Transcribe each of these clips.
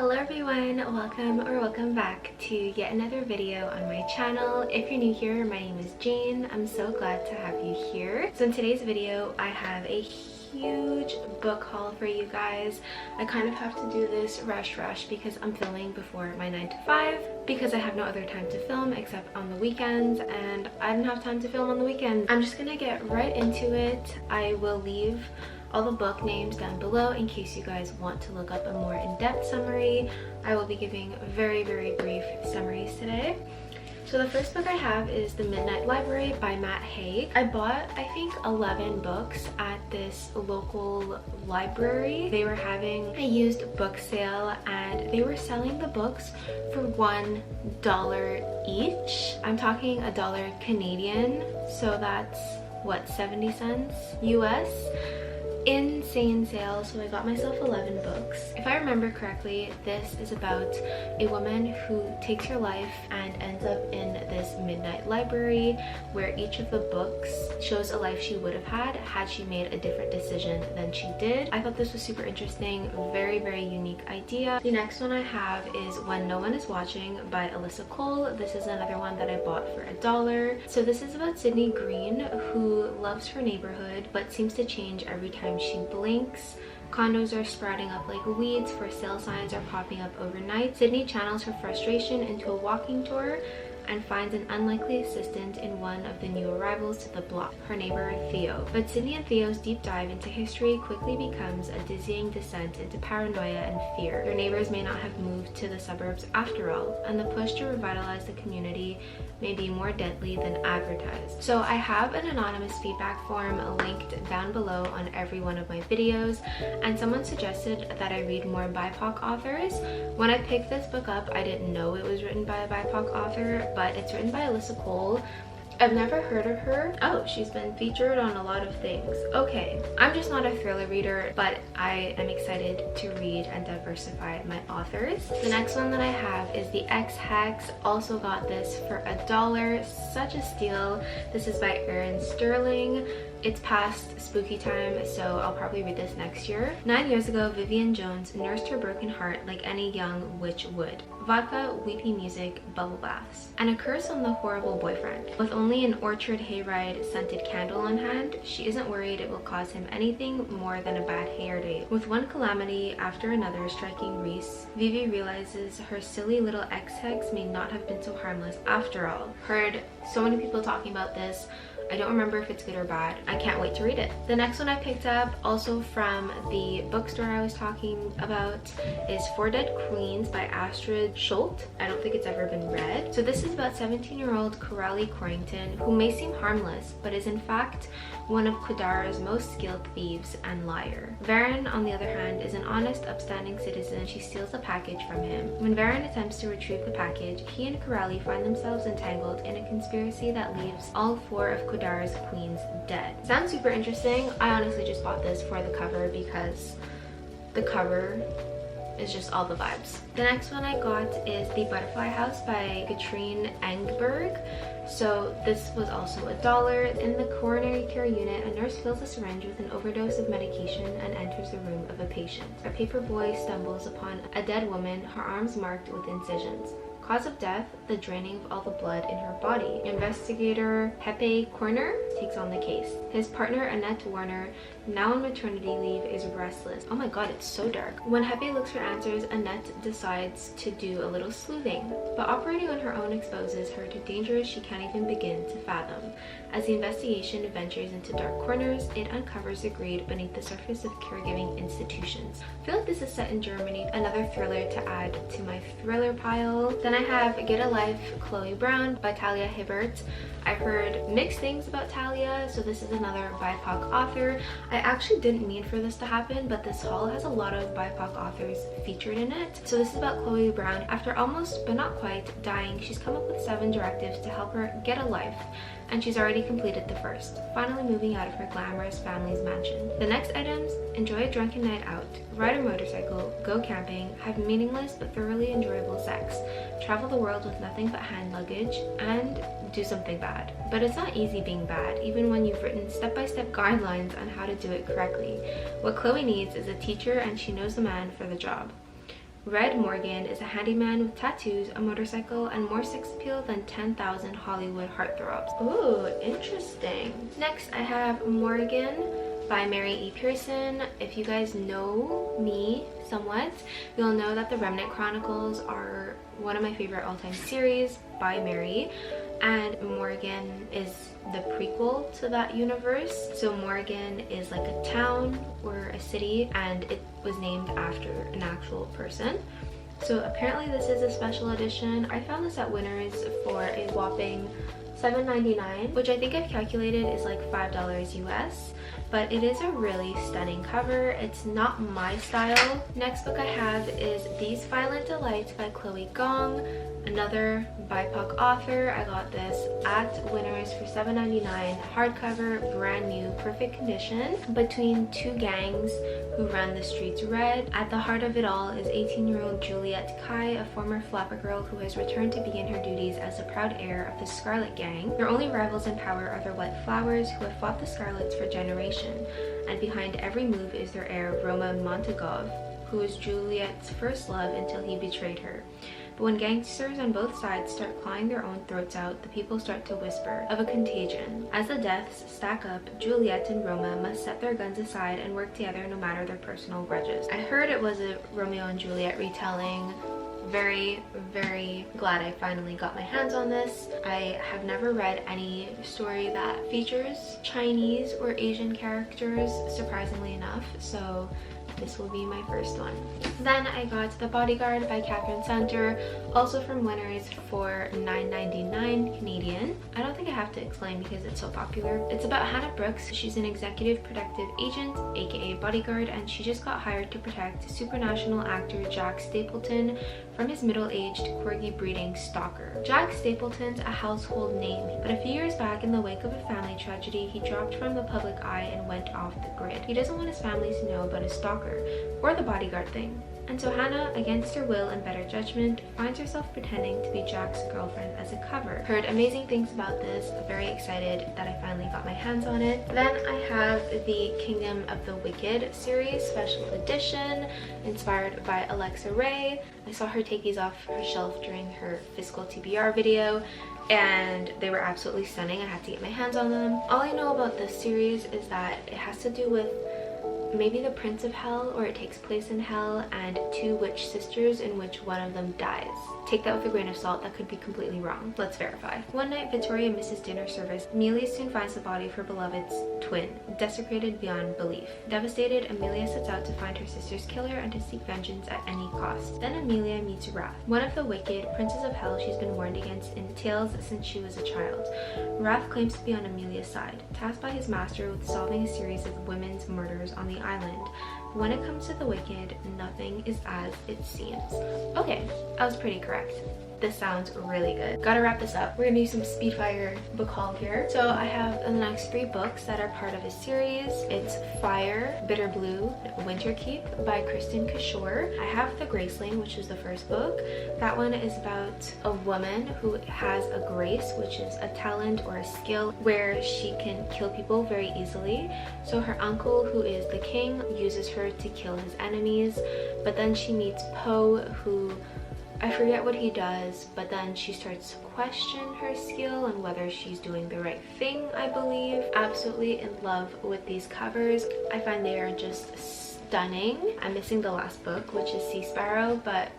Hello everyone, welcome back to yet another video on my channel. If you're new here, my name is Jane. I'm so glad to have you here. So in today's video, I have a huge book haul for you guys. I kind of have to do this rush because I'm filming before my 9 to 5 because I have no other time to film except on the weekends, and I didn't have time to film on the weekends. I'm just gonna get right into it. I will leave all the book names down below in case you guys want to look up a more in-depth summary. I will be giving very brief summaries today. So the first book I have is The Midnight Library by Matt Haig. I bought, I think, 11 books at this local library. They were having a used book sale and they were selling the books for $1 each. I'm talking $1 Canadian, so that's what, 70 cents US? Insane sale. So I got myself 11 books. If I remember correctly, this is about a woman who takes her life and ends up in this midnight library where each of the books shows a life she would have had she made a different decision than she did. I thought this was super interesting, very unique idea. The next one I have is When No One Is Watching by Alyssa Cole. This is another one that I bought for $1. So this is about Sydney Green, who loves her neighborhood but seems to change every time she blinks. Condos are sprouting up like weeds, for sale signs are popping up overnight. Sydney channels her frustration into a walking tour and finds an unlikely assistant in one of the new arrivals to the block, her neighbor Theo. But Sydney and Theo's deep dive into history quickly becomes a dizzying descent into paranoia and fear. Their neighbors may not have moved to the suburbs after all, and the push to revitalize the community may be more deadly than advertised. So I have an anonymous feedback form linked down below on every one of my videos, and someone suggested that I read more BIPOC authors. When I picked this book up, I didn't know it was written by a BIPOC author, but it's written by Alyssa Cole. I've never heard of her. Oh, she's been featured on a lot of things. Okay, I'm just not a thriller reader, but I am excited to read and diversify my authors. The next one that I have is The Ex-Hex. Also got this for $1. Such a steal. This is by Erin Sterling. It's past spooky time, so I'll probably read this next year. 9 years ago, Vivian Jones nursed her broken heart like any young witch would. Vodka, weepy music, bubble baths, and a curse on the horrible boyfriend. With only an orchard hayride scented candle on hand, she isn't worried it will cause him anything more than a bad hair day. With one calamity after another striking Reese, Vivi realizes her silly little ex-hex may not have been so harmless after all. Heard so many people talking about this. I don't remember if it's good or bad. I can't wait to read it. The next one I picked up, also from the bookstore I was talking about, is Four Dead Queens by Astrid Schult. I don't think it's ever been read. So this is about 17-year-old Coralie Corrington, who may seem harmless, but is in fact one of Quidara's most skilled thieves and liar. Varen, on the other hand, is an honest, upstanding citizen. She steals a package from him. When Varen attempts to retrieve the package, he and Coralie find themselves entangled in a conspiracy that leaves all four of Quidara's queens dead. Sounds super interesting. I honestly just bought this for the cover because the cover is just all the vibes. The next one I got is The Butterfly House by Katrine Engberg. So this was also $1. In the coronary care unit, a nurse fills a syringe with an overdose of medication and enters the room of a patient. A paper boy stumbles upon a dead woman, her arms marked with incisions. Cause of death, the draining of all the blood in her body. Investigator Pepe Corner takes on the case. His partner Annette Warner, now on maternity leave, is restless. Oh my god, it's so dark. When Pepe looks for answers, Annette decides to do a little sleuthing, but operating on her own exposes her to dangers she can't even begin to fathom. As the investigation ventures into dark corners, it uncovers the greed beneath the surface of caregiving institutions. I feel like this is set in Germany. Another thriller to add to my thriller pile. Then I have Get a Life, Chloe Brown by Talia Hibbert. I've heard mixed things about Talia, so this is another BIPOC author. I actually didn't mean for this to happen, but this haul has a lot of BIPOC authors featured in it. So this is about Chloe Brown. After almost, but not quite, dying, she's come up with 7 directives to help her get a life, and she's already completed the first, finally moving out of her glamorous family's mansion. The next items: enjoy a drunken night out, ride a motorcycle, go camping, have meaningless but thoroughly enjoyable sex, travel the world with nothing but hand luggage, and do something bad. But it's not easy being bad, even when you've written step-by-step guidelines on how to do it correctly. What Chloe needs is a teacher, and she knows the man for the job. Red Morgan is a handyman with tattoos, a motorcycle, and more sex appeal than 10,000 Hollywood heartthrobs. Ooh, interesting. Next, I have Morgan by Mary E. Pearson. If you guys know me somewhat, you'll know that the Remnant Chronicles are one of my favorite all-time series by Mary, and Morgan is the prequel to that universe. So Morgan is like a town or a city, and it was named after an actual person. So apparently this is a special edition. I found this at Winners for a whopping $7.99, which I think I've calculated is like $5 US, but it is a really stunning cover. It's not my style. Next book I have is These Violent Delights by Chloe Gong, another BIPOC author. I got this at Winners for $7.99, hardcover, brand new, perfect condition, between two gangs who run the streets red. At the heart of it all is 18-year-old Juliette Kai, a former flapper girl who has returned to begin her duties as the proud heir of the Scarlet Gang. Their only rivals in power are the White Flowers, who have fought the Scarlets for generations, and behind every move is their heir Roma Montagov, who was Juliette's first love until he betrayed her. But when gangsters on both sides start clawing their own throats out, the people start to whisper of a contagion. As the deaths stack up, Juliette and Roma must set their guns aside and work together no matter their personal grudges. I heard it was a Romeo and Juliet retelling. Very, very glad I finally got my hands on this. I have never read any story that features Chinese or Asian characters, surprisingly enough, so this will be my first one. Then I got The Bodyguard by Catherine Santer, also from Winners for $9.99 Canadian. I don't think I have to explain because it's so popular. It's about Hannah Brooks. She's an executive protective agent, aka bodyguard, and she just got hired to protect supranational actor Jack Stapleton from his middle-aged corgi breeding stalker. Jack Stapleton's a household name, but a few years back, in the wake of a family tragedy, he dropped from the public eye and went off the grid. He doesn't want his family to know about his stalker or the bodyguard thing. And so Hannah, against her will and better judgment, finds herself pretending to be Jack's girlfriend as a cover. Heard amazing things about this. Very excited that I finally got my hands on it. Then I have the Kingdom of the Wicked series special edition, inspired by Alexa Ray. I saw her take these off her shelf during her physical TBR video, and they were absolutely stunning. I had to get my hands on them. All I know about this series is that it has to do with maybe the Prince of Hell, or it takes place in hell, and two witch sisters in which one of them dies. Take that with a grain of salt, that could be completely wrong. Let's verify. One night, Victoria misses dinner service. Amelia soon finds the body of her beloved's twin, desecrated beyond belief. Devastated, Amelia sets out to find her sister's killer and to seek vengeance at any cost. Then Amelia meets Wrath, one of the wicked princes of hell she's been warned against in tales since she was a child. Wrath claims to be on Amelia's side, tasked by his master with solving a series of women's murders on the island. When it comes to the wicked, nothing is as it seems. Okay, I was pretty correct. This sounds really good. Gotta wrap this up. We're gonna do some speedfire book haul here. So I have the next 3 books that are part of a series. It's Fire, Bitter Blue, Winterkeep by Kristen Kishore. I have The Graceling, which is the first book. That one is about a woman who has a grace, which is a talent or a skill where she can kill people very easily. So her uncle, who is the king, uses her to kill his enemies, but then she meets Poe, who I forget what he does, but then she starts to question her skill and whether she's doing the right thing, I believe. Absolutely in love with these covers. I find they are just stunning. I'm missing the last book, which is Sea Sparrow, but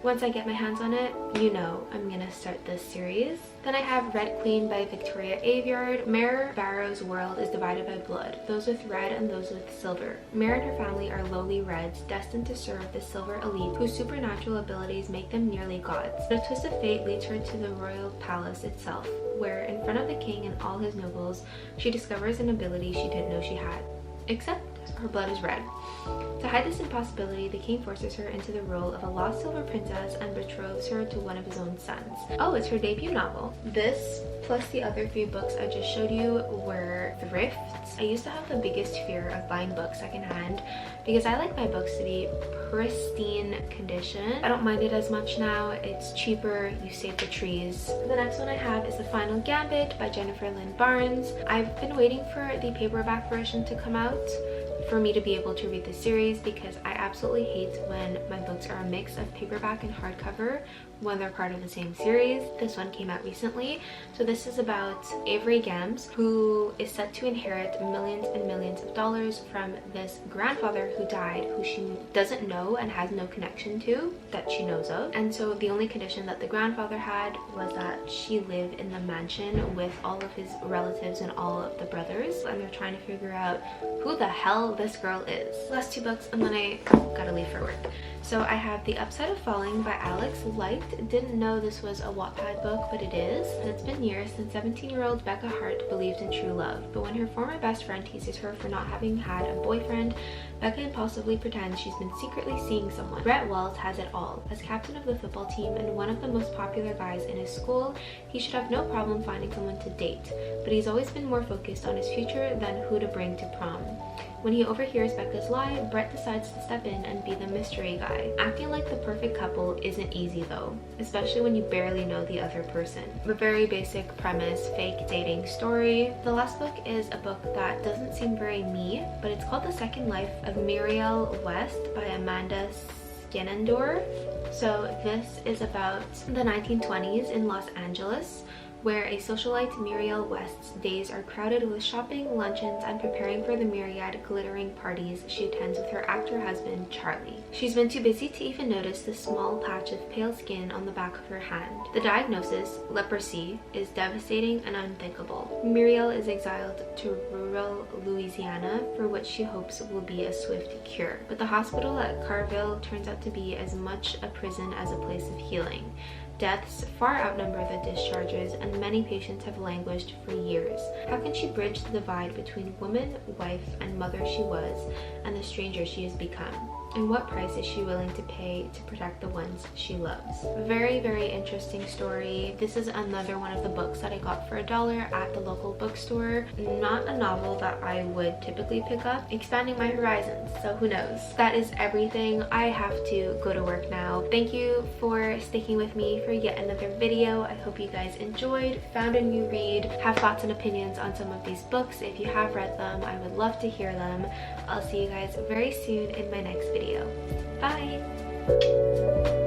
once I get my hands on it, you know I'm gonna start this series. Then I have Red Queen by Victoria Aveyard. Mare Barrow's world is divided by blood, those with red and those with silver. Mare and her family are lowly reds, destined to serve the silver elite, whose supernatural abilities make them nearly gods. But a twist of fate leads her to the royal palace itself, where in front of the king and all his nobles, she discovers an ability she didn't know she had. Except her blood is red. To hide this impossibility, the king forces her into the role of a lost silver princess and betroths her to one of his own sons. Oh, it's her debut novel. This, plus the other 3 books I just showed you, were thrifts. I used to have the biggest fear of buying books secondhand because I like my books to be pristine condition. I don't mind it as much now. It's cheaper, you save the trees. The next one I have is The Final Gambit by Jennifer Lynn Barnes. I've been waiting for the paperback version to come out for me to be able to read the series, because I absolutely hate when my books are a mix of paperback and hardcover when they're part of the same series. This one came out recently. So this is about Avery Gams, who is set to inherit millions and millions of dollars from this grandfather who died, who she doesn't know and has no connection to that she knows of. And so the only condition that the grandfather had was that she live in the mansion with all of his relatives and all of the brothers, and they're trying to figure out who the hell this girl is. Last two books and then I gotta leave for work. So I have The Upside of Falling by Alex Light. Didn't know this was a Wattpad book, but it is. And it's been years since 17-year-old Becca Hart believed in true love, but when her former best friend teases her for not having had a boyfriend, Becca impulsively pretends she's been secretly seeing someone. Brett Wells has it all. As captain of the football team and one of the most popular guys in his school, he should have no problem finding someone to date, but he's always been more focused on his future than who to bring to prom. When he overhears Becca's lie, Brett decides to step in and be the mystery guy. Acting like the perfect couple isn't easy though, especially when you barely know the other person. A very basic premise, fake dating story. The last book is a book that doesn't seem very me, but it's called The Second Life of Muriel West by Amanda Skenendorf. So this is about the 1920s in Los Angeles, where a socialite, Muriel West's days are crowded with shopping, luncheons, and preparing for the myriad glittering parties she attends with her actor husband, Charlie. She's been too busy to even notice the small patch of pale skin on the back of her hand. The diagnosis, leprosy, is devastating and unthinkable. Muriel is exiled to rural Louisiana, for which she hopes will be a swift cure. But the hospital at Carville turns out to be as much a prison as a place of healing. Deaths far outnumber the discharges, and many patients have languished for years. How can she bridge the divide between woman, wife, and mother she was, and the stranger she has become? And what price is she willing to pay to protect the ones she loves? Very, very interesting story. This is another one of the books that I got for $1 at the local bookstore. Not a novel that I would typically pick up. Expanding my horizons, so who knows? That is everything. I have to go to work now. Thank you for sticking with me for yet another video. I hope you guys enjoyed, found a new read, have thoughts and opinions on some of these books. If you have read them, I would love to hear them. I'll see you guys very soon in my next video. Bye!